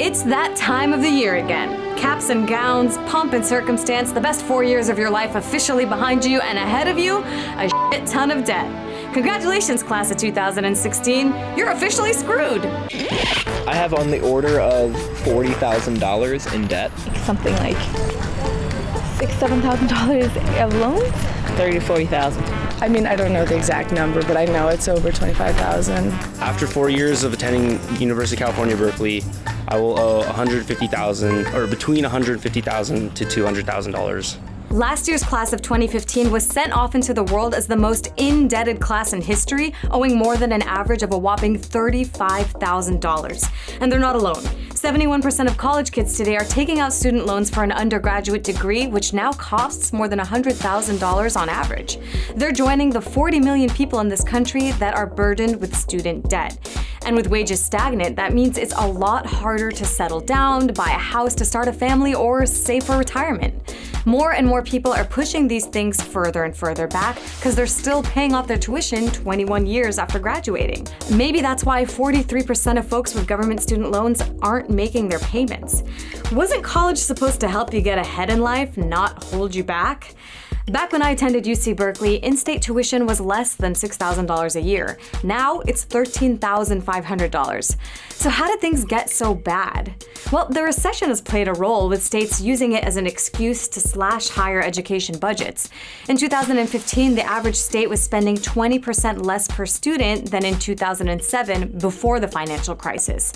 It's that time of the year again. Caps and gowns, pomp and circumstance, the best 4 years of your life officially behind you, and ahead of you, a shit ton of debt. Congratulations, class of 2016. You're officially screwed. I have on the order of $40,000 in debt. Something like $6,000-$7,000 of loans? $30,000 to $40,000. I mean, I don't know the exact number, but I know it's over $25,000. After 4 years of attending University of California, Berkeley, I will owe $150,000, or between $150,000 to $200,000. Last year's class of 2015 was sent off into the world as the most indebted class in history, owing more than an average of a whopping $35,000. And they're not alone. 71% of college kids today are taking out student loans for an undergraduate degree, which now costs more than $100,000 on average. They're joining the 40 million people in this country that are burdened with student debt. And with wages stagnant, that means it's a lot harder to settle down, to buy a house, to start a family, or save for retirement. More and more people are pushing these things further and further back because they're still paying off their tuition 21 years after graduating. Maybe that's why 43% of folks with government student loans aren't making their payments. Wasn't college supposed to help you get ahead in life, not hold you back? Back when I attended UC Berkeley, in-state tuition was less than $6,000 a year. Now it's $13,500. So how did things get so bad? Well, the recession has played a role, with states using it as an excuse to slash higher education budgets. In 2015, the average state was spending 20% less per student than in 2007, before the financial crisis.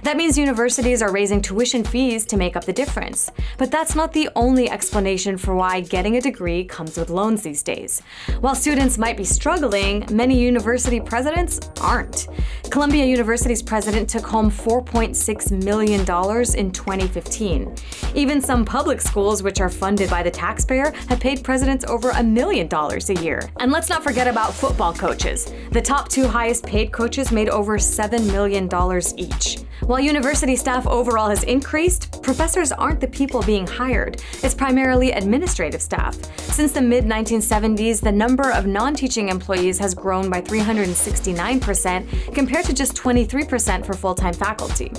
That means universities are raising tuition fees to make up the difference. But that's not the only explanation for why getting a degree comes with loans these days. While students might be struggling, many university presidents aren't. Columbia University's president took home $4.6 million in 2015. Even some public schools, which are funded by the taxpayer, have paid presidents over $1 million a year. And let's not forget about football coaches. The top two highest paid coaches made over $7 million each. While university staff overall has increased, professors aren't the people being hired. It's primarily administrative staff. Since the mid-1970s, the number of non-teaching employees has grown by 369%, compared to just 23% for full-time faculty.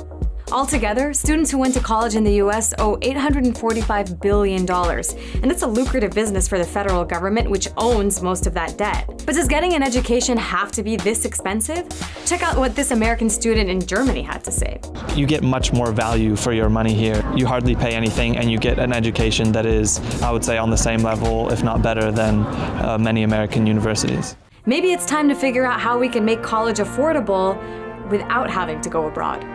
Altogether, students who went to college in the US owe $845 billion, and it's a lucrative business for the federal government, which owns most of that debt. But does getting an education have to be this expensive? Check out what this American student in Germany had to say. You get much more value for your money here. You hardly pay anything, and you get an education that is, I would say, on the same level, if not better, than many American universities. Maybe it's time to figure out how we can make college affordable without having to go abroad.